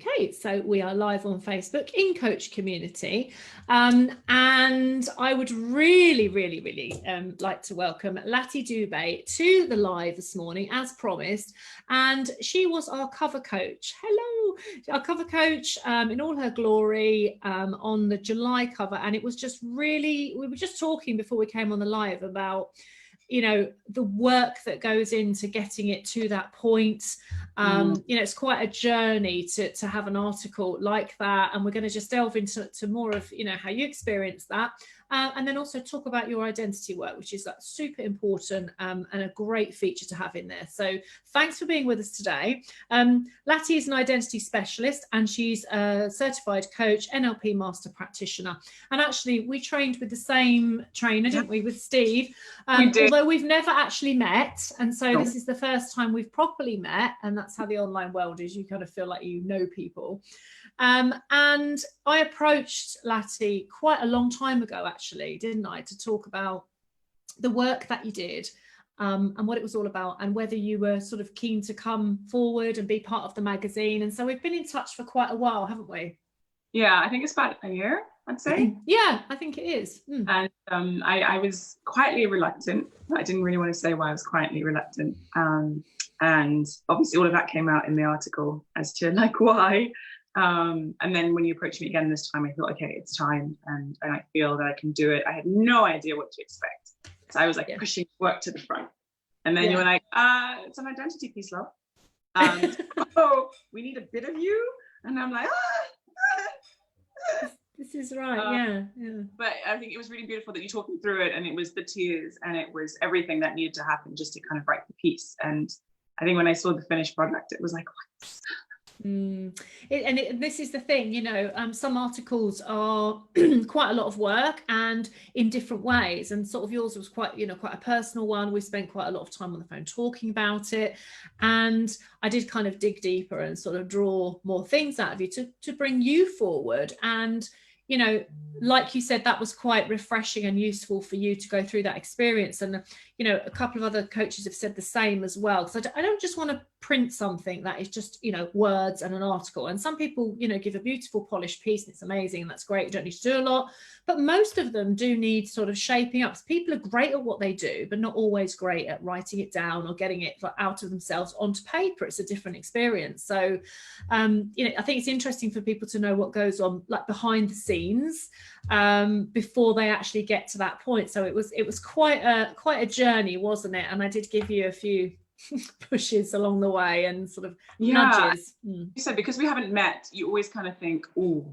Okay, so we are live on Facebook in Coach Community, and I would really like to welcome Lathi Dube to the live this morning as promised, and she was our cover coach. Hello, our cover coach in all her glory on the July cover, and it was just really, we were just talking before we came on the live about, you know, the work that goes into getting it to that point. You know, it's quite a journey to have an article like that, and we're going to just delve into more of, you know, how you experience that, and then also talk about your identity work, which is like super important and a great feature to have in there. So thanks for being with us today. Lathi is an identity specialist, and she's a certified coach, NLP master practitioner, and actually we trained with the same trainer, didn't we, with Steve? We did. Although we've never actually met, and so this is the first time we've properly met, and that's how the online world is. You kind of feel like you know people. And I approached Lathi quite a long time ago, actually, didn't I, to talk about the work that you did and what it was all about, and whether you were sort of keen to come forward and be part of the magazine. And so we've been in touch for quite a while, haven't we? Yeah, I think it's about a year, I'd say. Yeah, I think it is. And I was quietly reluctant. I didn't really want to say why I was quietly reluctant. And obviously all of that came out in the article as to like why. And then when you approached me again this time, I thought, okay, it's time, and I feel that I can do it. I had no idea what to expect. So I was like pushing work to the front. And then you were like, it's an identity piece, love. Oh, we need a bit of you. And I'm like, This is right, yeah. But I think it was really beautiful that you talked me through it, and it was the tears, and it was everything that needed to happen just to kind of write the piece. And I think when I saw the finished product, it was like, what? This is the thing, you know, some articles are quite a lot of work and in different ways, and sort of yours was quite, you know, quite a personal one. We spent quite a lot of time on the phone talking about it, and I did kind of dig deeper and sort of draw more things out of you to bring you forward. And you know, like you said, that was quite refreshing and useful for you to go through that experience. And, you know, a couple of other coaches have said the same as well. Because I don't just want to print something that is just, you know, words and an article. And some people, you know, give a beautiful polished piece and it's amazing and that's great. You don't need to do a lot. But most of them do need sort of shaping up. So people are great at what they do, but not always great at writing it down or getting it out of themselves onto paper. It's a different experience. So, you know, I think it's interesting for people to know what goes on like behind the scenes before they actually get to that point. So it was quite a journey, wasn't it? And I did give you a few pushes along the way and sort of nudges. So because we haven't met, you always kind of think, oh,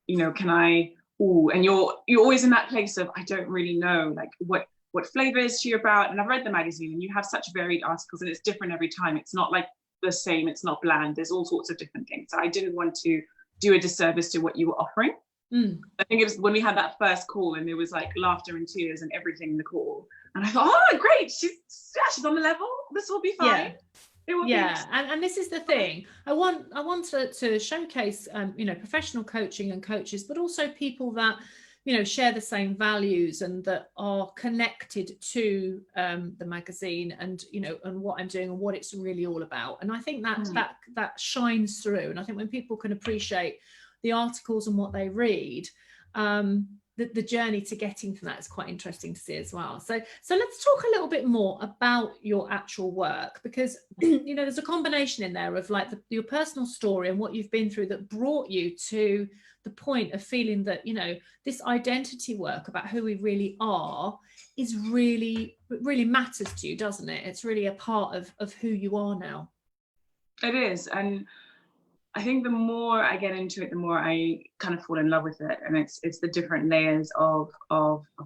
you know, can I? Oh, and you're always in that place of I don't really know, like what flavor is she about? And I've read the magazine, and you have such varied articles, and it's different every time. It's not like the same. It's not bland. There's all sorts of different things. So I didn't want to do a disservice to what you were offering. I think it was when we had that first call, and there was like laughter and tears and everything in the call, and I thought, oh, great, she's on the level. This will be fine. And this is the thing. I want to showcase, you know, professional coaching and coaches, but also people that, you know, share the same values and that are connected to the magazine and, you know, and what I'm doing and what it's really all about. And I think that shines through. And I think when people can appreciate the articles and what they read, the journey to getting to that is quite interesting to see as well. So let's talk a little bit more about your actual work, because you know, there's a combination in there of like your personal story and what you've been through that brought you to the point of feeling that, you know, this identity work about who we really are is really matters to you, doesn't it? It's really a part of who you are now. It is. And I think the more I get into it, the more I kind of fall in love with it. And it's the different layers of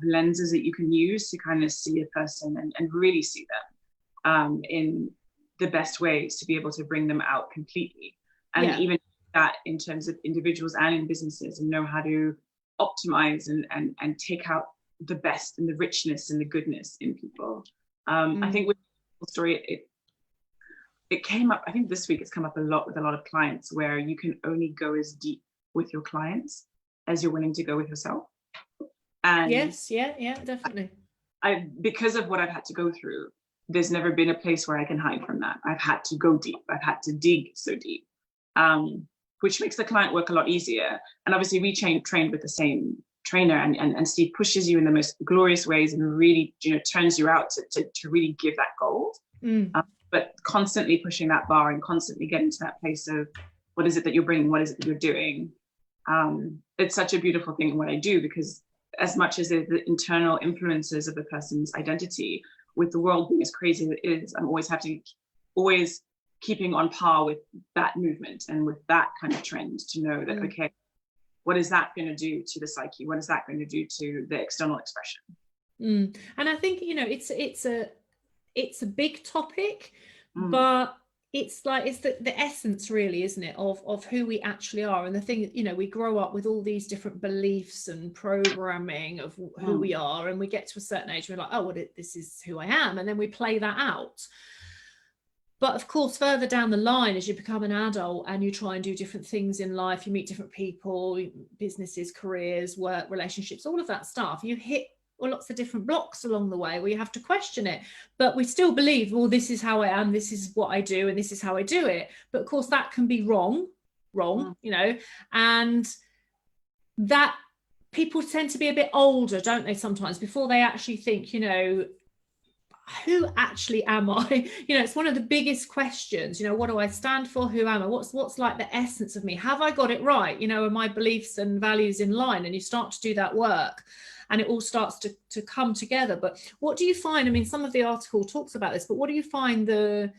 lenses that you can use to kind of see a person and really see them in the best ways to be able to bring them out completely. And even that in terms of individuals and in businesses, and know how to optimize and take out the best and the richness and the goodness in people. I think with the story, it came up, I think this week it's come up a lot with a lot of clients, where you can only go as deep with your clients as you're willing to go with yourself. And yes, definitely. I because of what I've had to go through, there's never been a place where I can hide from that. I've had to go deep. I've had to dig so deep. which makes the client work a lot easier. And obviously we trained with the same trainer, and Steve pushes you in the most glorious ways and really, you know, turns you out to really give that gold. But constantly pushing that bar and constantly getting to that place of what is it that you're bringing, what is it that you're doing. It's such a beautiful thing in what I do, because as much as the internal influences of the person's identity, with the world being as crazy as it is, I'm always keeping on par with that movement and with that kind of trend, to know that, okay, what is that going to do to the psyche? What is that going to do to the external expression? And I think, you know, it's a big topic, but it's like, it's the essence really, isn't it, of who we actually are. And the thing, you know, we grow up with all these different beliefs and programming of who we are, and we get to a certain age, we're like, oh, well, this is who I am, and then we play that out. But of course, further down the line, as you become an adult and you try and do different things in life, you meet different people, businesses, careers, work, relationships, all of that stuff, you hit lots of different blocks along the way where you have to question it. But we still believe, well, this is how I am, this is what I do, and this is how I do it. But of course, that can be wrong, you know, and that people tend to be a bit older, don't they, sometimes, before they actually think, you know, who actually am I? You know, it's one of the biggest questions, you know, what do I stand for? Who am I? What's like the essence of me? Have I got it right? You know, are my beliefs and values in line? And you start to do that work and it all starts to come together. But what do you find? I mean, some of the article talks about this, but what do you find the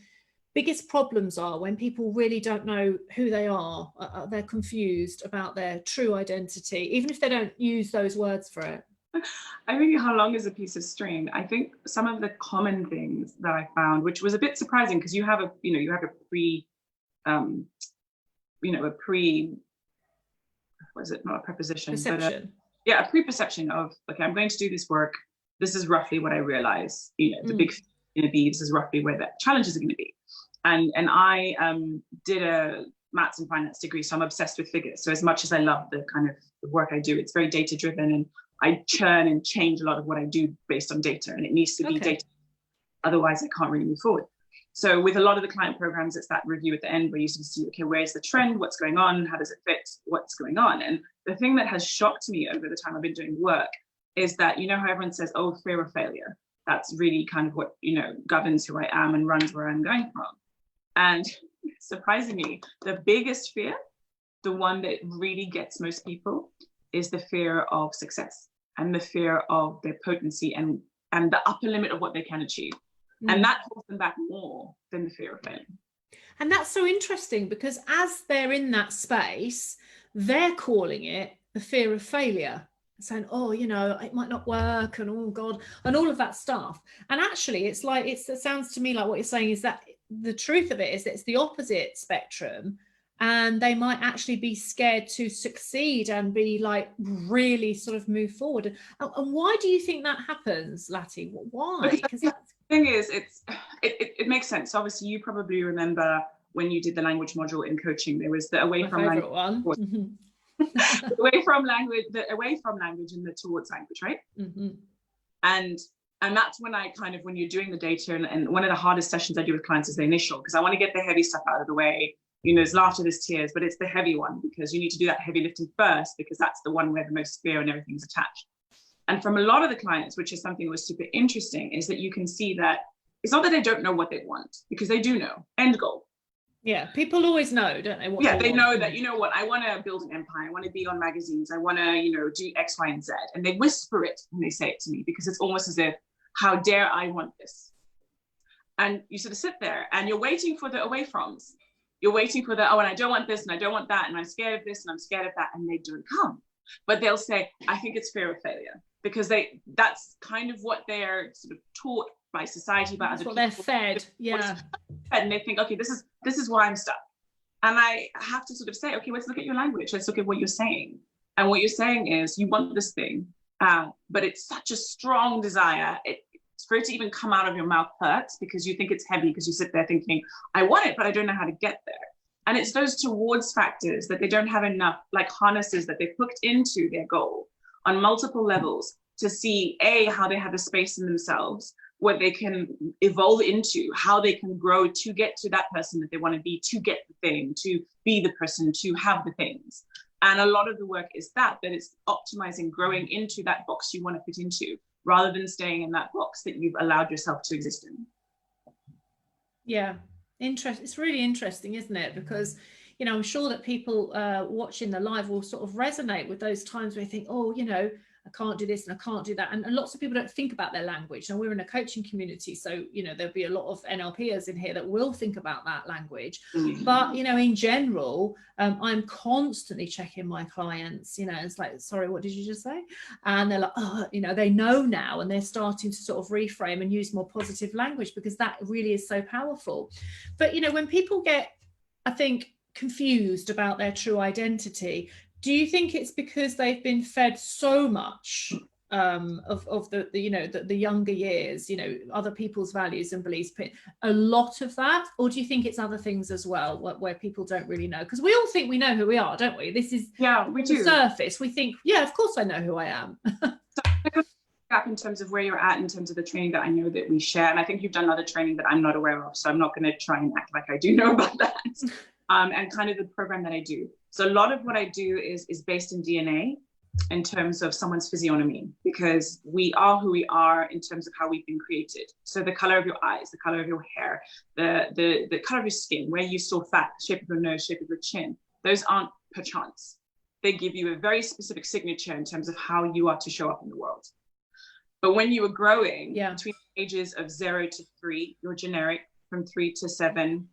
biggest problems are when people really don't know who they are? They're confused about their true identity, even if they don't use those words for it. I think how long is a piece of string? I think some of the common things that I found, which was a bit surprising, because you have a was it not a preposition? Perception. But a pre-perception of, okay, I'm going to do this work. This is roughly what I realize. You know, the big going to be. This is roughly where the challenges are going to be. And I did a maths and finance degree, so I'm obsessed with figures. So as much as I love the kind of the work I do, it's very data driven, and I churn and change a lot of what I do based on data, and it needs to be data. Otherwise, I can't really move forward. So with a lot of the client programs, it's that review at the end where you sort of see, okay, where's the trend? What's going on? How does it fit? What's going on? And the thing that has shocked me over the time I've been doing work is that, you know how everyone says, oh, fear of failure. That's really kind of what, you know, governs who I am and runs where I'm going from. And surprisingly, the biggest fear, the one that really gets most people, is the fear of success and the fear of their potency and the upper limit of what they can achieve. And that holds them back more than the fear of failing. And that's so interesting, because as they're in that space, they're calling it the fear of failure, saying, oh, you know, it might not work, and oh God, and all of that stuff. And actually, it's like, it sounds to me like what you're saying is that the truth of it is that it's the opposite spectrum. And they might actually be scared to succeed and be like really sort of move forward. And why do you think that happens, Lathi? Why? Because the thing is, it makes sense. Obviously, you probably remember when you did the language module in coaching, there was the away from language one. the away from language and the towards language, right? And that's when I kind of, when you're doing the data, and one of the hardest sessions I do with clients is the initial, because I want to get the heavy stuff out of the way. You know, there's laughter, there's tears, but it's the heavy one, because you need to do that heavy lifting first, because that's the one where the most fear and everything's attached. And from a lot of the clients, which is something that was super interesting, is that you can see that it's not that they don't know what they want, because they do know, end goal. Yeah, people always know, don't they? What they know that, you know what, I want to build an empire, I want to be on magazines, I want to, you know, do X, Y, and Z. And they whisper it when they say it to me, because it's almost as if, how dare I want this? And you sort of sit there and you're waiting for the away froms. You're waiting for the, oh, and I don't want this, and I don't want that, and I'm scared of this, and I'm scared of that, and they don't come. But they'll say, I think it's fear of failure, because that's kind of what they're sort of taught by society, by other people. That's what they're fed, yeah. And they think, okay, this is why I'm stuck. And I have to sort of say, okay, let's look at your language. Let's look at what you're saying. And what you're saying is, you want this thing, but it's such a strong desire. For it to even come out of your mouth hurts, because you think it's heavy, because you sit there thinking, I want it, but I don't know how to get there. And it's those towards factors that they don't have enough, like harnesses that they've hooked into their goal on multiple levels to see, A, how they have a space in themselves, what they can evolve into, how they can grow to get to that person that they want to be, to get the thing, to be the person, to have the things. And a lot of the work is that it's optimizing, growing into that box you want to fit into, rather than staying in that box that you've allowed yourself to exist in. Yeah, it's really interesting, isn't it? Because, you know, I'm sure that people watching the live will sort of resonate with those times where you think, oh, you know, I can't do this and I can't do that. And lots of people don't think about their language. And we're in a coaching community. So, you know, there'll be a lot of NLPers in here that will think about that language. But, you know, in general, I'm constantly checking my clients, you know, it's like, sorry, what did you just say? And they're like, oh, you know, they know now, and they're starting to sort of reframe and use more positive language, because that really is so powerful. But, you know, when people get, I think, confused about their true identity, do you think it's because they've been fed so much of the you know, the younger years, you know, other people's values and beliefs, a lot of that? Or do you think it's other things as well, where people don't really know? Because we all think we know who we are, don't we? This is, yeah, we do. The surface. We think, yeah, of course I know who I am. Up in terms of where you're at, in terms of the training that I know that we share, and I think you've done other training that I'm not aware of, so I'm not going to try and act like I do know about that. And kind of the program that I do. So a lot of what I do is based in DNA, in terms of someone's physiognomy, because we are who we are in terms of how we've been created. So the color of your eyes, the color of your hair, the color of your skin, where you store fat, shape of your nose, shape of your chin, those aren't per chance. They give you a very specific signature in terms of how you are to show up in the world. But when you are growing, between the ages of 0 to 3, you're generic. From 3 to 7,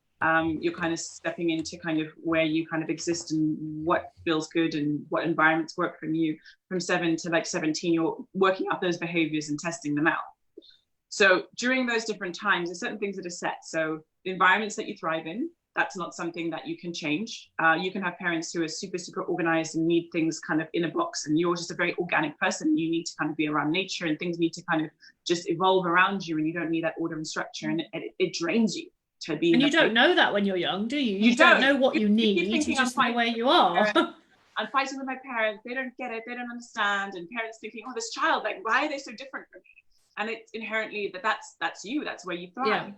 you're kind of stepping into kind of where you kind of exist and what feels good and what environments work for you. From 7 to like 17, you're working out those behaviors and testing them out. So during those different times, there's certain things that are set. So the environments that you thrive in, that's not something that you can change. You can have parents who are super, super organized and need things kind of in a box, and you're just a very organic person. You need to kind of be around nature, and things need to kind of just evolve around you, and you don't need that order and structure, and it drains you. To be, and you don't know that when you're young, do you? You don't know what you need. You just know where you are. I'm fighting with my parents. They don't get it. They don't understand. And parents thinking, oh, this child, like, why are they so different from me? And it's inherently that's you. That's where you thrive. Yeah.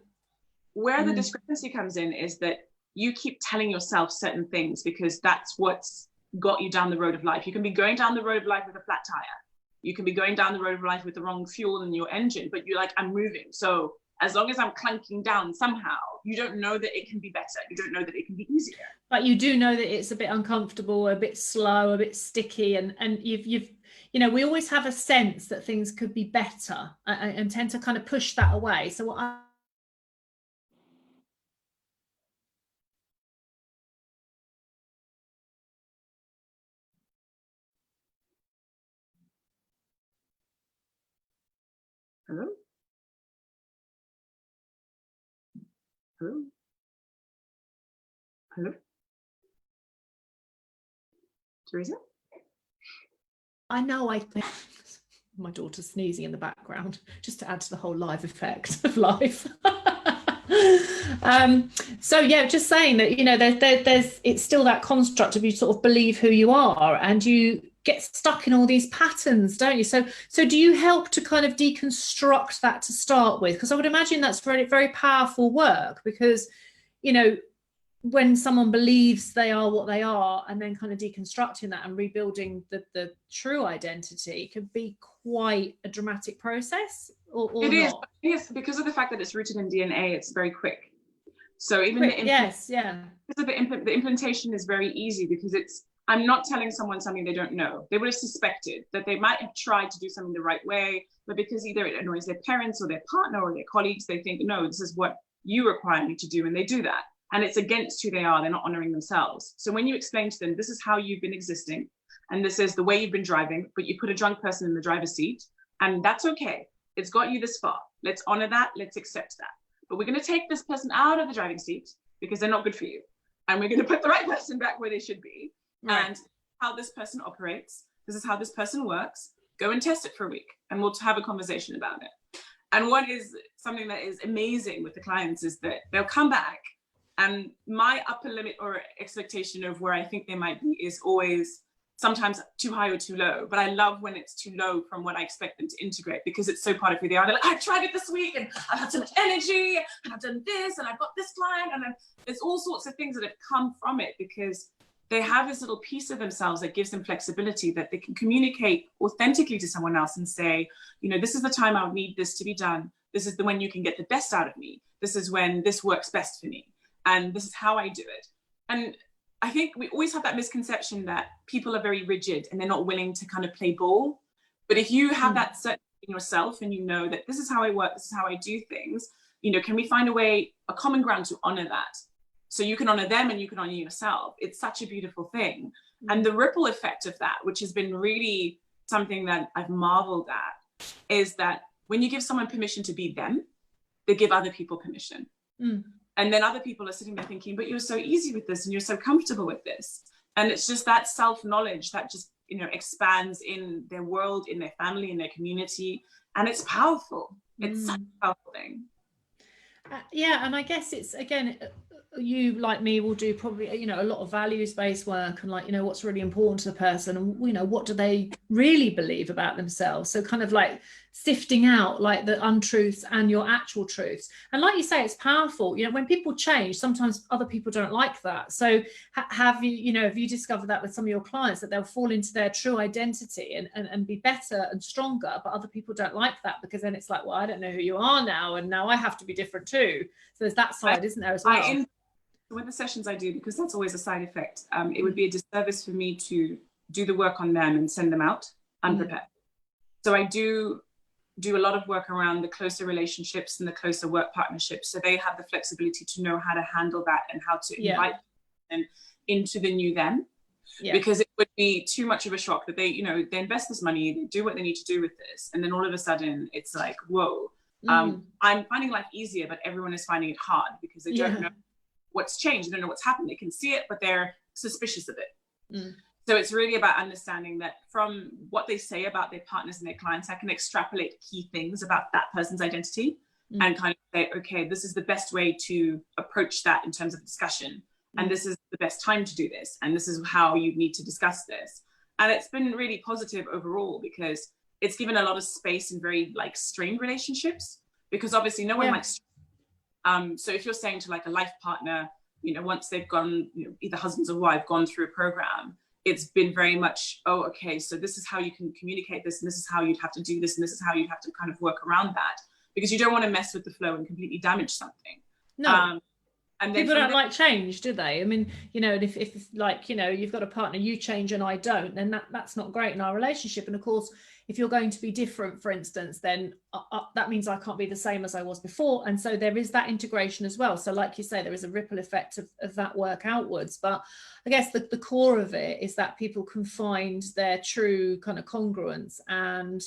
Where the discrepancy comes in is that you keep telling yourself certain things because that's what's got you down the road of life. You can be going down the road of life with a flat tire. You can be going down the road of life with the wrong fuel in your engine, but you're like, I'm moving. So as long as I'm clunking down somehow, you don't know that it can be better. You don't know that it can be easier. But you do know that it's a bit uncomfortable, a bit slow, a bit sticky, and you've you know, we always have a sense that things could be better and tend to kind of push that away. So what I Hello? Hello? Hello? Teresa? I know my daughter's sneezing in the background, just to add to the whole live effect of life. So yeah, just saying that, you know, there's it's still that construct of you sort of believe who you are, and you get stuck in all these patterns, don't you? So do you help to kind of deconstruct that to start with? Because I would imagine that's very, very powerful work, because, you know, when someone believes they are what they are, and then kind of deconstructing that and rebuilding the true identity can be quite a dramatic process, or it is. not? Yes, because of the fact that it's rooted in DNA, it's very quick. So even the implementation is very easy, because I'm not telling someone something they don't know. They would have suspected that they might have tried to do something the right way, but because either it annoys their parents or their partner or their colleagues, they think, no, this is what you require me to do, and they do that. And it's against who they are. They're not honoring themselves. So when you explain to them, this is how you've been existing, and this is the way you've been driving, but you put a drunk person in the driver's seat, and that's okay. It's got you this far. Let's honor that. Let's accept that. But we're going to take this person out of the driving seat because they're not good for you. And we're going to put the right person back where they should be. Right. And how this person operates. This is how this person works. Go and test it for a week, and we'll have a conversation about it. And what is something that is amazing with the clients is that they'll come back, and my upper limit or expectation of where I think they might be is always sometimes too high or too low, but I love when it's too low from what I expect them to integrate, because it's so part of who they are. They're like, I tried it this week and I've had so much energy and I've done this and I've got this client, and then there's all sorts of things that have come from it, because they have this little piece of themselves that gives them flexibility, that they can communicate authentically to someone else and say, you know, this is the time I would need this to be done. This is the when you can get the best out of me. This is when this works best for me. And this is how I do it. And I think we always have that misconception that people are very rigid and they're not willing to kind of play ball. But if you have that set in yourself and you know that this is how I work, this is how I do things, you know, can we find a way, a common ground to honor that? So you can honor them and you can honor yourself. It's such a beautiful thing. And the ripple effect of that, which has been really something that I've marveled at, is that when you give someone permission to be them, they give other people permission. And then other people are sitting there thinking, but you're so easy with this and you're so comfortable with this. And it's just that self-knowledge that just, you know, expands in their world, in their family, in their community. And it's powerful. It's such a powerful thing. Yeah, and I guess it's, again, you like me will do probably, you know, a lot of values-based work, and like, you know, what's really important to the person, and, you know, what do they really believe about themselves. So kind of like sifting out like the untruths and your actual truths. And like you say, it's powerful. You know, when people change, sometimes other people don't like that. So have you discovered that with some of your clients, that they'll fall into their true identity and be better and stronger, but other people don't like that, because then it's like, well, I don't know who you are now, and now I have to be different too. So there's that side, isn't there, as well? With the sessions I do, because that's always a side effect, it would be a disservice for me to do the work on them and send them out unprepared. So I do a lot of work around the closer relationships and the closer work partnerships, so they have the flexibility to know how to handle that and how to invite them into the new them. Because it would be too much of a shock that they, you know, they invest this money, they do what they need to do with this, and then all of a sudden it's like, whoa, I'm finding life easier, but everyone is finding it hard because they don't know what's changed. They don't know what's happened. They can see it, but they're suspicious of it. So it's really about understanding that from what they say about their partners and their clients, I can extrapolate key things about that person's identity and kind of say, okay, this is the best way to approach that in terms of discussion. And this is the best time to do this. And this is how you need to discuss this. And it's been really positive overall, because it's given a lot of space in very like strained relationships, because obviously no one likes. So if you're saying to like a life partner, you know, once they've gone, you know, either husbands or wife gone through a program, it's been very much, oh, okay, so this is how you can communicate this, and this is how you'd have to do this, and this is how you'd have to kind of work around that, because you don't want to mess with the flow and completely damage something. No. And people don't like change, do they? I mean, you know, if like, you know, you've got a partner, you change and I don't, then that's not great in our relationship. And of course, if you're going to be different, for instance, then that means I can't be the same as I was before. And so there is that integration as well. So like you say, there is a ripple effect of that work outwards. But I guess the core of it is that people can find their true kind of congruence and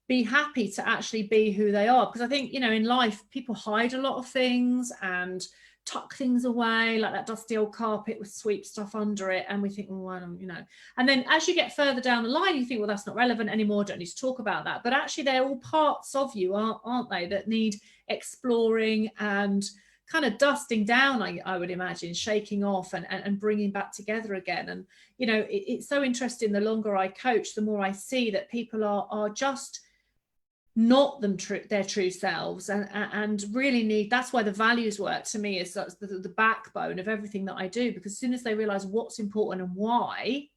be happy to actually be who they are. Because I think, you know, in life, people hide a lot of things and tuck things away, like that dusty old carpet with sweep stuff under it, and we think, oh, I don't, you know. And then as you get further down the line, you think, well, that's not relevant anymore, don't need to talk about that. But actually they're all parts of you, aren't they, that need exploring and kind of dusting down, I would imagine, shaking off and bringing back together again. And, you know, it's so interesting, the longer I coach, the more I see that people are just not their true selves, and really need. That's why the values work to me is the backbone of everything that I do, because as soon as they realize what's important and why,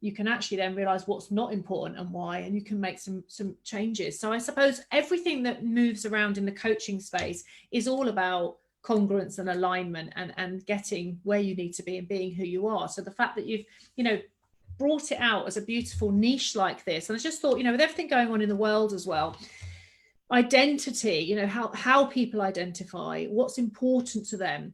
you can actually then realize what's not important and why, and you can make some changes. So I suppose everything that moves around in the coaching space is all about congruence and alignment and getting where you need to be and being who you are. So the fact that you've, you know, brought it out as a beautiful niche like this, and I just thought, you know, with everything going on in the world as well, identity, you know, how people identify, what's important to them,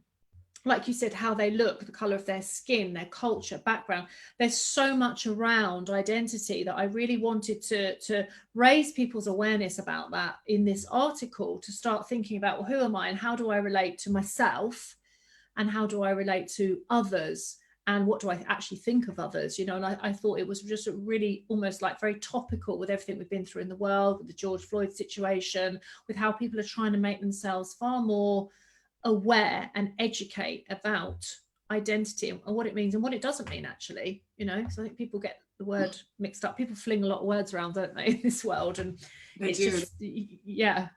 like you said, how they look, the color of their skin, their culture, background. There's so much around identity that I really wanted to raise people's awareness about that in this article, to start thinking about, well, who am I and how do I relate to myself and how do I relate to others? And what do I actually think of others, you know? And I thought it was just really almost like very topical with everything we've been through in the world, with the George Floyd situation, with how people are trying to make themselves far more aware and educate about identity and what it means and what it doesn't mean, actually, you know. So I think people get the word mixed up. People fling a lot of words around, don't they, in this world? And it's just, yeah.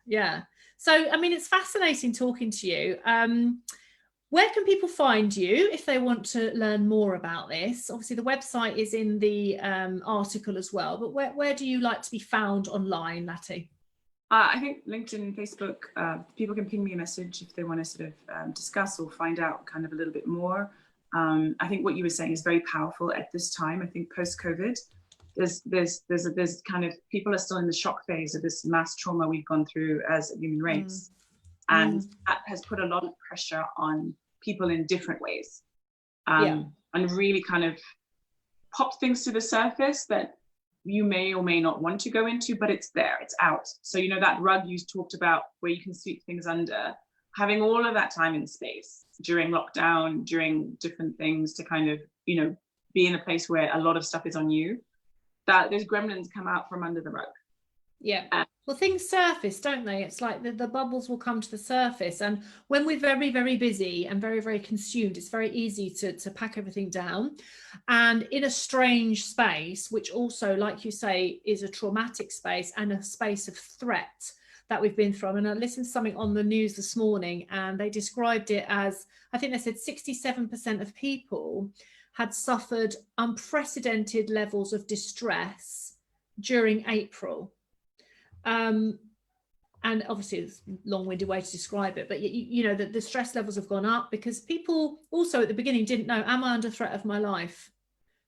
So, I mean, it's fascinating talking to you. Where can people find you if they want to learn more about this? Obviously, the website is in the article as well, but where do you like to be found online, Lathi? I think LinkedIn and Facebook, people can ping me a message if they want to sort of discuss or find out kind of a little bit more. I think what you were saying is very powerful at this time. I think post-COVID, there's kind of, people are still in the shock phase of this mass trauma we've gone through as a human race. And that has put a lot of pressure on people in different ways. And really kind of popped things to the surface that you may or may not want to go into, but it's there, it's out. So, you know, that rug you talked about where you can sweep things under, having all of that time and space during lockdown, during different things to kind of, you know, be in a place where a lot of stuff is on you, that those gremlins come out from under the rug. Well, things surface, don't they? It's like the bubbles will come to the surface. And when we're very, very busy and very, very consumed, it's very easy to pack everything down. And in a strange space, which also, like you say, is a traumatic space and a space of threat that we've been through. And I listened to something on the news this morning, and they described it as, I think they said 67% of people had suffered unprecedented levels of distress during April. And obviously it's a long-winded way to describe it, but you know that the stress levels have gone up because people also at the beginning didn't know, am I under threat of my life?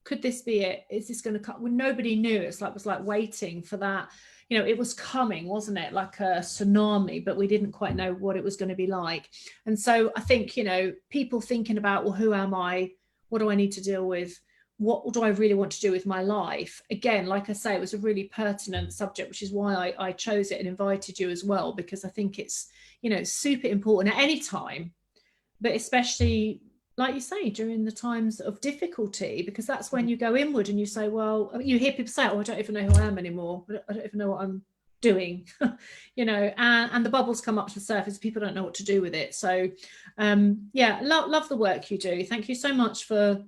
Could this be it? Is this going to come? Well, nobody knew. It was like waiting for that. You know, it was coming, wasn't it? Like a tsunami, but we didn't quite know what it was going to be like. And so I think, you know, people thinking about, well, who am I? What do I need to deal with? What do I really want to do with my life? Again, like I say, it was a really pertinent subject, which is why I chose it and invited you as well, because I think it's, you know, super important at any time, but especially, like you say, during the times of difficulty, because that's when you go inward and you say, well, you hear people say, oh, I don't even know who I am anymore. I don't even know what I'm doing, you know, and the bubbles come up to the surface. People don't know what to do with it. So yeah, love the work you do. Thank you so much for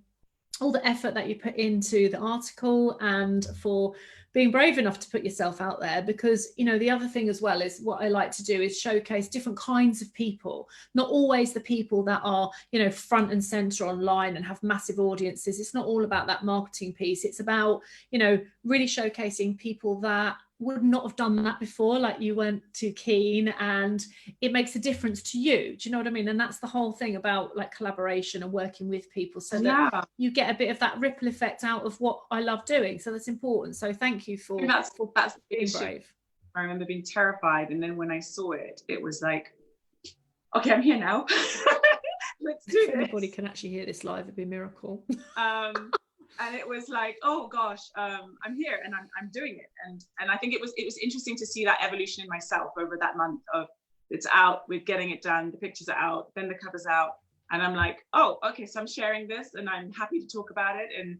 all the effort that you put into the article and for being brave enough to put yourself out there, because, you know, the other thing as well is what I like to do is showcase different kinds of people, not always the people that are, you know, front and center online and have massive audiences. It's not all about that marketing piece. It's about, you know, really showcasing people that would not have done that before, like you weren't too keen, and it makes a difference to you. Do you know what I mean? And that's the whole thing about like collaboration and working with people, so that you get a bit of that ripple effect out of what I love doing. So that's important. So thank you for that's being brave. I remember being terrified, and then when I saw it, it was like, okay, I'm here now. Let's do if this. Anybody can actually hear this live, it'd be a miracle. And it was like, oh gosh, I'm here and I'm doing it. And I think it was interesting to see that evolution in myself over that month of, it's out, we're getting it done, the pictures are out, then the cover's out, and I'm like, oh, okay, so I'm sharing this and I'm happy to talk about it. And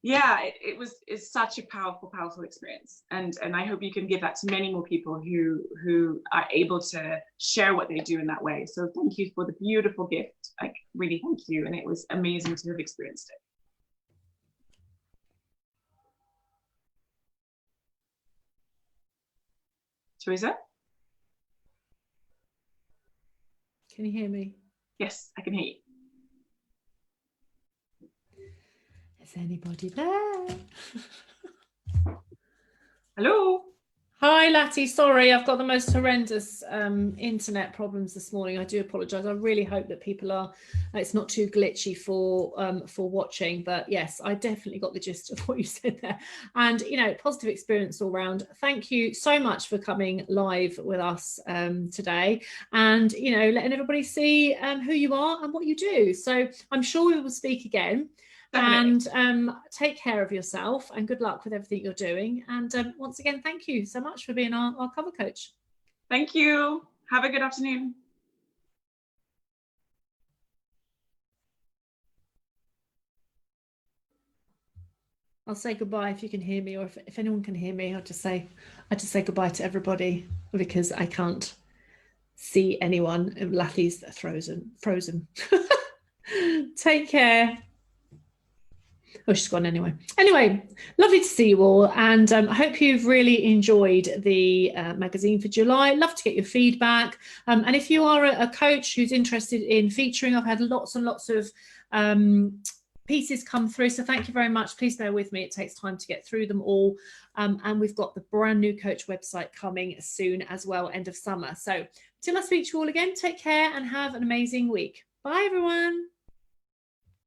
yeah, it's such a powerful experience. And I hope you can give that to many more people who are able to share what they do in that way. So thank you for the beautiful gift. Like, really thank you. And it was amazing to have experienced it. Teresa? Can you hear me? Yes, I can hear you. Is anybody there? Hello? Hi, Lathi. Sorry, I've got the most horrendous internet problems this morning. I do apologise. I really hope that people are, it's not too glitchy for watching. But yes, I definitely got the gist of what you said there. And, you know, positive experience all round. Thank you so much for coming live with us today, and, you know, letting everybody see who you are and what you do. So I'm sure we will speak again. Definitely. And take care of yourself, and good luck with everything you're doing. And once again, thank you so much for being our cover coach. Thank you. Have a good afternoon. I'll say goodbye if you can hear me, or if anyone can hear me. I just say goodbye to everybody, because I can't see anyone. Lathi's frozen. Take care. Oh, she's gone anyway. Anyway, lovely to see you all, and I hope you've really enjoyed the magazine for July. Love to get your feedback, and if you are a coach who's interested in featuring, I've had lots and lots of pieces come through, so thank you very much. Please bear with me, it takes time to get through them all, and we've got the brand new coach website coming soon as well, end of summer. So till I speak to you all again, take care and have an amazing week. Bye everyone.